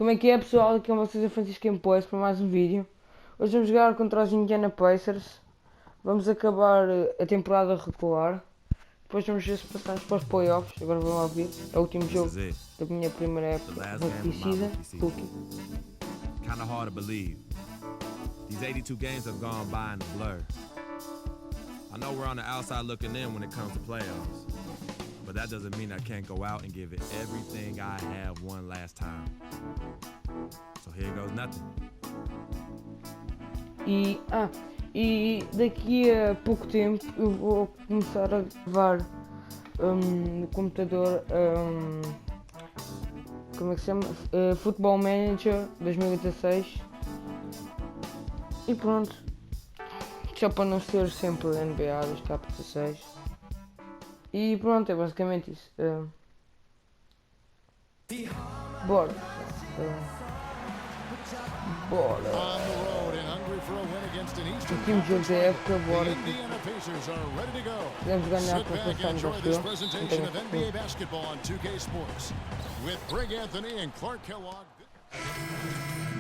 Como é que é, pessoal? Aqui é vocês, a Francisco Pois para mais um vídeo. Hoje vamos jogar contra os Indiana Pacers. Vamos acabar a temporada regular. Depois vamos ver se passamos para os playoffs. Agora vamos lá ver. É o último jogo da minha primeira época rookie season. Kinda hard to believe. These 82 games have gone by in a blur. I know we're on the outside looking in when it comes to playoffs. But that doesn't mean I can't go out and give it everything I have one last time. So here goes nothing. E daqui a pouco tempo eu vou começar a gravar no computador, como é que se chama? Football Manager 2016. E pronto. Só para não ser sempre NBA 2K16. E pronto, é basicamente isso. Bora. Bora. Último jogo da época, bora. Podemos ganhar com o que estamos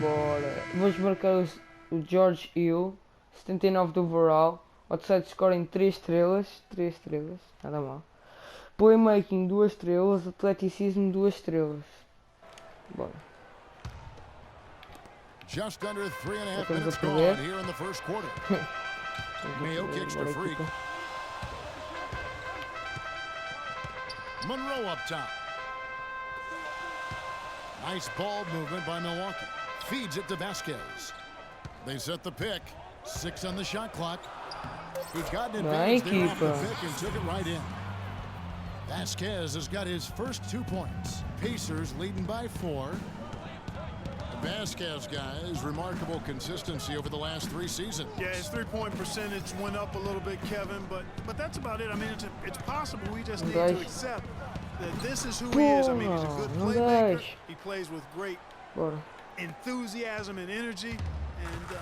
Bora. Vamos marcar o George Hill, 79 de overall. Outside scoring 3 estrelas. 3 estrelas, nada mal. Playmaking 2 estrelas. Atleticismo 2 estrelas. Bora. Just under 3.5 minutes gone here in the first quarter. Mayo kicks to Freak. Monroe up top. Nice ball movement by Milwaukee. Feeds it to Vasquez. They set the pick. 6 on the shot clock. He got an advantage there off the pick and took it right in. Vasquez has got his first 2 points. Pacers leading by 4. Vasquez, guys, remarkable consistency over the last 3 seasons. Yeah, his three-point percentage went up a little bit, Kevin, but that's about it. I mean, it's possible. We just need to accept that this is who he is. I mean, he's a good playmaker. He plays with great enthusiasm and energy, and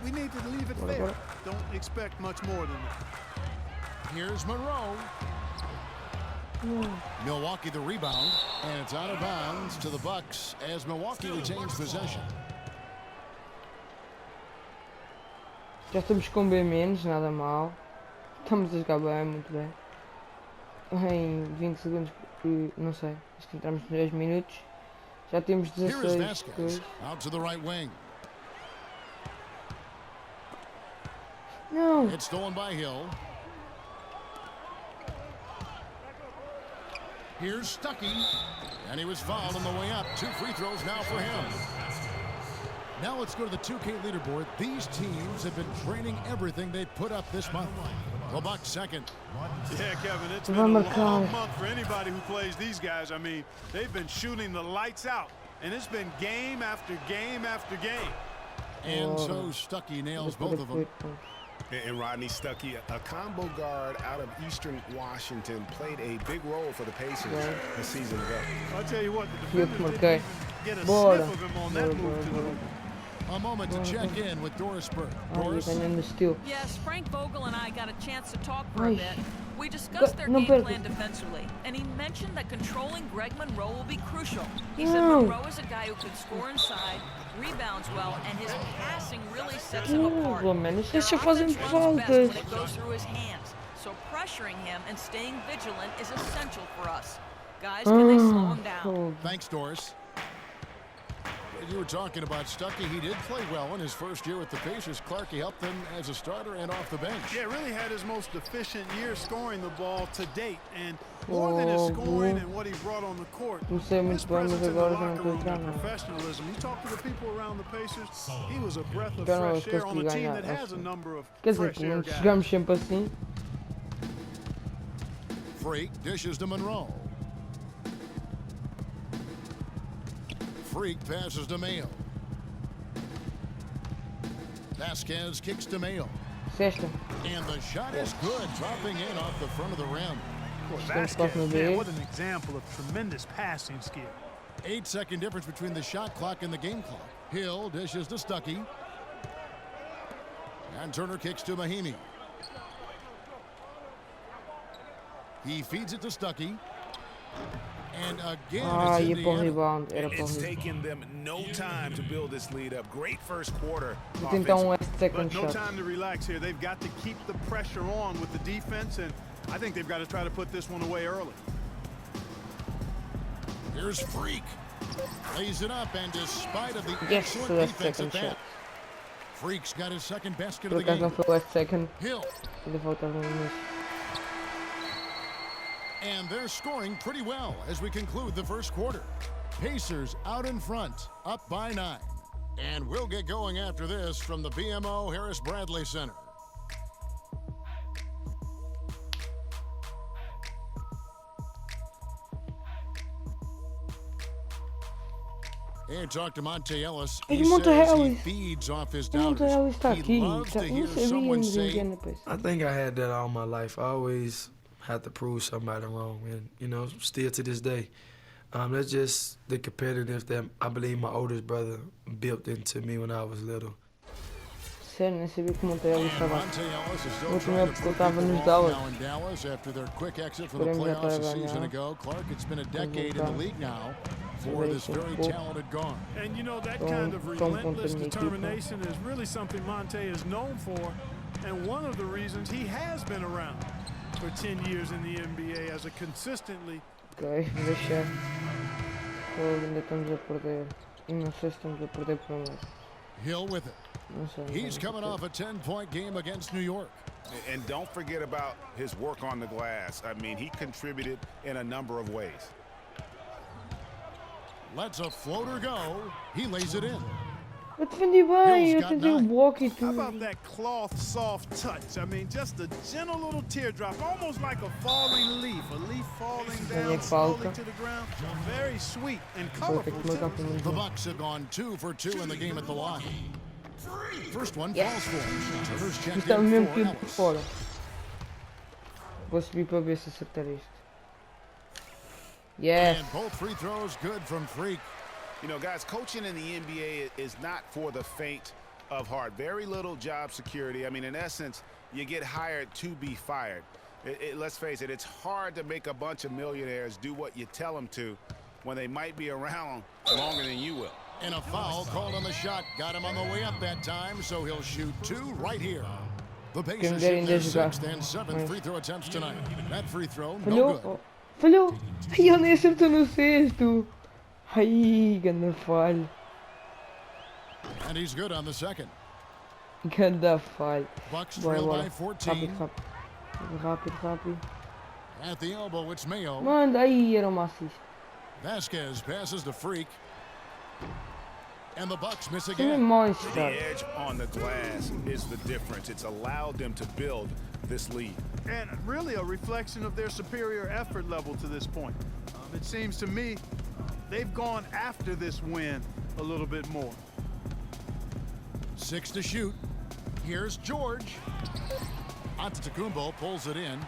we need to leave it there. Don't expect much more than that. Here's Monroe. Milwaukee the rebound, and it's out of bounds to the Bucks as Milwaukee retains possession. Já estamos com bem menos, nada mal. Estamos a jogar bem, muito bem. Em 20 segundos, não sei, acho que entramos nos 10 minutos. Já temos 16 depois. Out to the right wing. Não. It's stolen by Hill. Here's Stuckey, and he was fouled on the way up. 2 free throws now for him. Now let's go to the 2K leaderboard. These teams have been training everything they put up this month. The Bucks second. Yeah, Kevin, it's been a long month for anybody who plays these guys. I mean, they've been shooting the lights out, and it's been game after game after game. And so Stuckey nails both of them. And Rodney Stuckey, a combo guard out of Eastern Washington, played a big role for the Pacers a season ago. I'll tell you what, the defenders didn't get a sniff of him on that move to the hoop. A moment to check in with Doris Burke. Doris? Yes, Frank Vogel and I got a chance to talk for a bit. We discussed their game plan defensively, and he mentioned that controlling Greg Monroe will be crucial. He said Monroe is a guy who can score inside, rebounds well, and his passing really sets him apart. Their offense runs best when it goes through his hands, so pressuring him and staying vigilant is essential for us. Guys, can they slow him down? Thanks, Doris. You were talking about Stuckey. He did play well in his first year with the Pacers. Clarkie helped them as a starter and off the bench. Yeah, really had his most efficient year scoring the ball to date. And more than his scoring and what he brought on the court, his presence in the locker room and professionalism. You talk to the people around the Pacers, he was a breath of fresh air on a team that has a number of fresh air guys. Freak dishes to Monroe. Freak passes to Mayo. Vasquez kicks to Mayo. And the shot is good, dropping in off the front of the rim. Vasquez, man, what an example of tremendous passing skill. 8-second difference between the shot clock and the game clock. Hill dishes to Stuckey. And Turner kicks to Mahimi. He feeds it to Stuckey. And again, Ah, it's je pakt Indiana. rebound. Era para It's taken them no time to build this lead up. Great first quarter. Vou tentar last second But no shot. time to relax here. They've got to keep the pressure on with the defense, and I think they've got to try to put this one away early. Here's Freak. Lays it up, and despite of the Yes, excellent last defense second at that, shot. Freak's got his second basket Por of the acaso game. não foi last second. Hill. Ainda faltava um mês. And they're scoring pretty well as we conclude the first quarter. Pacers out in front, up by 9. And we'll get going after this from the BMO Harris Bradley Center. Hey, talk to Monte Ellis. He Monte says he Ellis. feeds off his Monte doubters. Ellis está He aqui. loves to Não hear sabia someone ninguém say, na peça. I think I had that all my life. I always had to prove somebody wrong, and still to this day, that's just the competitive that I believe my oldest brother built into me when I was little. Sério, nem sabia que o Monte Ellis estava. Monte Ellis is still Última trying to época prove estava people nos wrong Dallas. now in Dallas after their quick exit from the Podemos já playoffs a estar a season ganhar. ago. Clark, it's been a decade in the league now for this very talented guard. And you know, that Tom- kind of Tom relentless Ponte determination is really something Monte is known for, and one of the reasons he has been around for 10 years in the NBA as a consistently. Ok, vou deixar. Ainda estamos a perder. E não sei se estamos a perder por mais. Hill with it. Não sei. He's coming off a 10-point game against New York. And don't forget about his work on the glass. I mean, he contributed in a number of ways. Lets a floater go. He lays it in. Eu defendi bem, eu Hill's got tentei o 9. bloco e How tudo. about that cloth soft touch? I mean, just a gentle little teardrop, almost like a falling leaf, a leaf falling down slowly to the ground. Very sweet and Vou ter colorful que marcar too. para The mim. Bucks have gone 2 for 2 in the game at the line. First one Yes. falls for him. Turner's checked Estava in mesmo for que ir por Ellis. fora. Vou subir para ver se acertar isto. Yes. And both free throws good from Freak. You know, guys, coaching in the NBA is not for the faint of heart. Very little job security. I mean, in essence, you get hired to be fired. Let's face it, it's hard to make a bunch of millionaires do what you tell them to when they might be around longer than you will. And a foul called on the shot. Got him on the way up that time, so he'll shoot 2 right here. The Pacers getting in their this guy. 6th and 7th free throw attempts tonight. That free throw, no Falhou. good. Oh, falhou. Ai, ele nem acertou no sexto. Ai, ganda falha. And he's good on the second. Ganda falha. Bucks Bora, trail bora. by 14. Rápido, rápido. Rápido. At the elbow, it's Mayo. Manda aí, era uma assist. Vasquez passes to Freak. And the Bucks miss Time again. The monster. edge on the glass is the difference. It's allowed them to build this lead. And really a reflection of their superior effort level to this point. It seems to me they've gone after this win a little bit more. 6 to shoot. Here's George. Antetokounmpo pulls it in.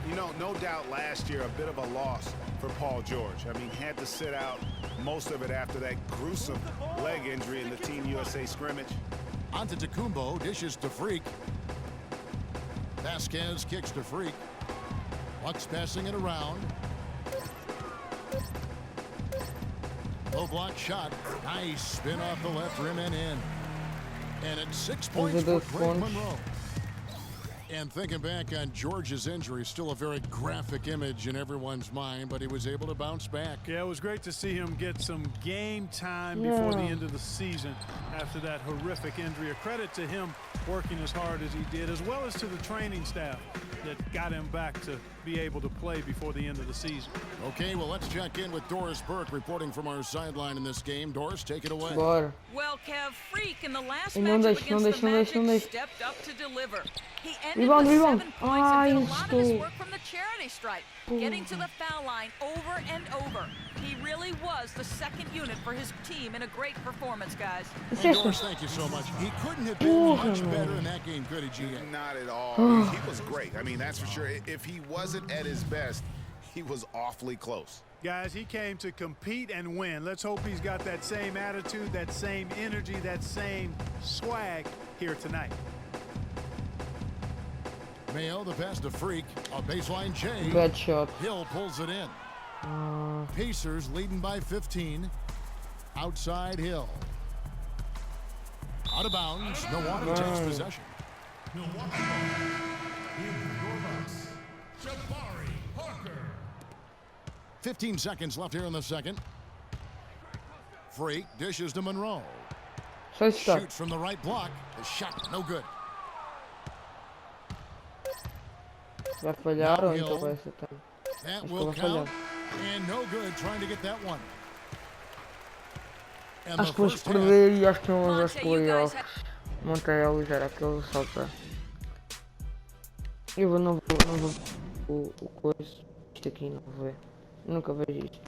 You know, no doubt last year a bit of a loss for Paul George. I mean, had to sit out most of it after that gruesome leg injury in the Team USA scrimmage. Antetokounmpo dishes to Freak. Vasquez kicks to Freak. Bucks passing it around. Low block shot. Nice spin off the left rim and in. And it's 6 points for Greg Monroe. And thinking back on George's injury, still a very graphic image in everyone's mind, but he was able to bounce back. Yeah, it was great to see him get some game time before the end of the season after that horrific injury. A credit to him working as hard as he did, as well as to the training staff that got him back to be able to play before the end of the season. Okay, well, let's check in with Doris Burke reporting from our sideline in this game. Doris, take it away. Bora. Well, Kev, Freak in the last Ei, não matchup deixe, não against deixe, the não deixe, não Magic deixe. stepped up to deliver. He ended Rebound, with rebound. 7 points and did a lot of his estou. work from the charity stripe, getting to the foul line over and over. He really was the second unit for his team in a great performance, guys. And Doris, thank you so much. He couldn't have been much better in that game, could he, GA? Not at all. He was great. I mean, that's for sure. If he wasn't at his best, he was awfully close. Guys, he came to compete and win. Let's hope he's got that same attitude, that same energy, that same swag here tonight. Mayo, the pass to Freak. A baseline change. Bad shot. Hill pulls it in. Pacers leading by 15. Outside Hill. Out of bounds. Milwaukee takes possession. Milwaukee in your box. Jabari Parker. 15 seconds left here in the second. Freak dishes to Monroe. Shoots from the right block. The shot no good. Vai falhar ou então vai acertar? That will count. And no good trying to get that one. And Acho que vamos perder e acho que não vamos aos playoffs. Monteiro era aquele saltar. Eu não vou o coisa. Isto aqui não vou ver. Nunca vejo isto.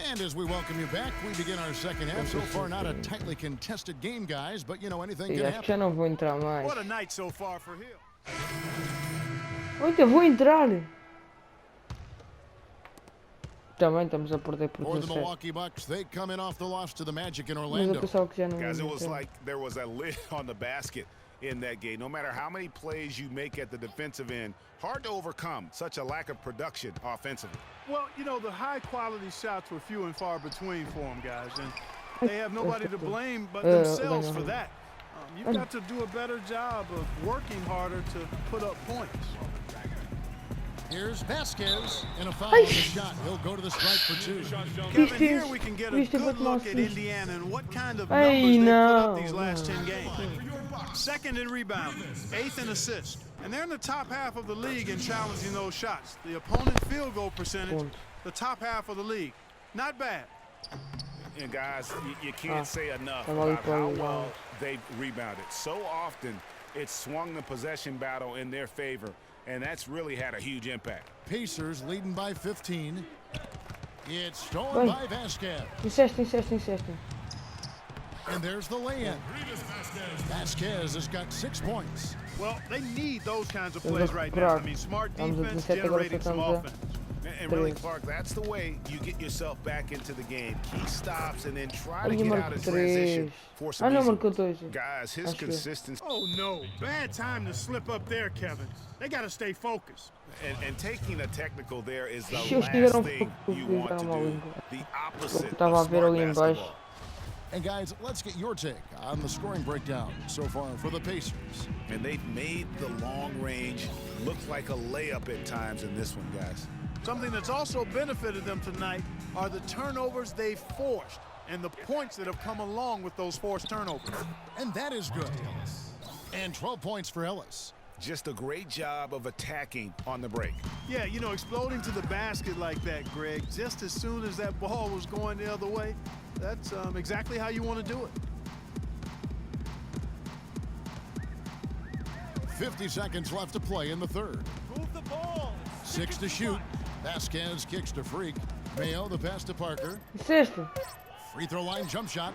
And as we welcome you back, we begin our second half. So far, not a tightly contested game, guys, but you know anything can Acho que eu não vou entrar mais. What a night so far for Hill. Oita, vou entrar! Também estamos a perder por For the 17. Milwaukee Bucks, they come in off the loss to the Magic in Mas eu Orlando. pensava que já não Guys, it was ia like there was a lid on the basket in that game. No matter how many plays you make at the defensive end, hard to overcome such a lack of production offensively. Well, you know, the high-quality shots were few and far between for them, guys, and they have nobody to blame but themselves for that. You've got to do a better job of working harder to put up points. Here's Vasquez in a foul on the shot. He'll go to the strike for two. Kevin, here we can get a good look at Indiana and what kind of numbers they put up these last 10 games. Second in rebounding, 8th in assists, and they're in the top half of the league in challenging those shots. The opponent field goal percentage, the top half of the league. Not bad. And guys, you can't say enough about how well they've rebounded. So often, it's swung the possession battle in their favor, and that's really had a huge impact. Pacers leading by 15. It's stolen by Vasquez. Insiste. And there's the lay-in. Vasquez has got 6 points. Well, they need those kinds of plays right now. I mean, smart defense generating some offense. And really, Clark, that's the way you get yourself back into the game. Key stops and then try to get out of transition for some easy. Guys, his consistency. Oh, no. Bad time to slip up there, Kevin. They got to stay focused. And taking a technical there is the last thing you want to do. The opposite of smart basketball. And guys, let's get your take on the scoring breakdown so far for the Pacers. And they've made the long range look like a layup at times in this one, guys. Something that's also benefited them tonight are the turnovers they've forced and the points that have come along with those forced turnovers. And that is good. And 12 points for Ellis. Just a great job of attacking on the break. Yeah, you know, exploding to the basket like that, Greg, just as soon as that ball was going the other way, that's exactly how you want to do it. 50 seconds left to play in the third. Move the ball. 6 to shoot. Vasquez kicks to Freak. Mayo, the pass to Parker. Free throw line jump shot.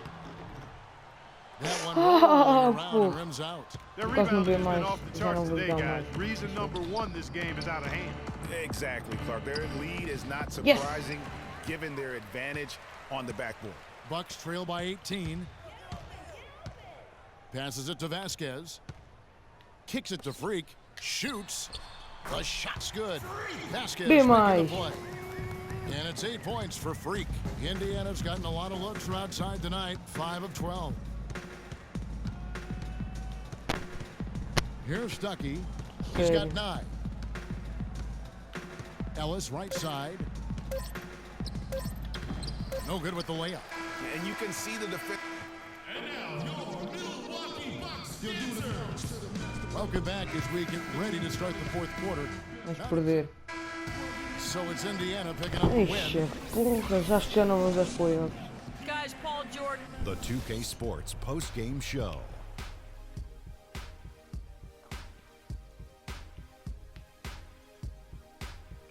That one rolling around and rims out. Their rebounding has been off the charts today, guys. Reason number one, this game is out of hand. Exactly, Clark. Their lead is not surprising given their advantage on the backboard. Bucks trail by 18. Passes it to Vasquez. Kicks it to Freak. Shoots. The shot's good. Vasquez making the play. And it's 8 points for Freak. Indiana's gotten a lot of looks from outside tonight. 5 of 12. Here's Stuckey. He's got 9. Ellis right side. No good with the layup. And you can see the defense. And now your Milwaukee Bucks. Welcome back as we get ready to start the fourth quarter. Vamos perder. So it's Indiana picking up the win. Porra, já não vamos aos playoffs. Guys, Paul Jordan. The 2K Sports post-game show.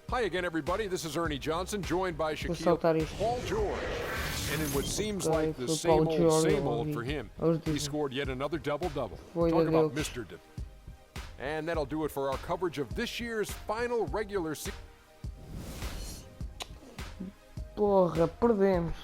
Hi again, everybody. This is Ernie Johnson, joined by Shaquille Paul George. And in what seems like the same old for him, he scored yet another double-double. Talk about Mr. And that'll do it for our coverage of this year's final regular season. Porra, perdemos.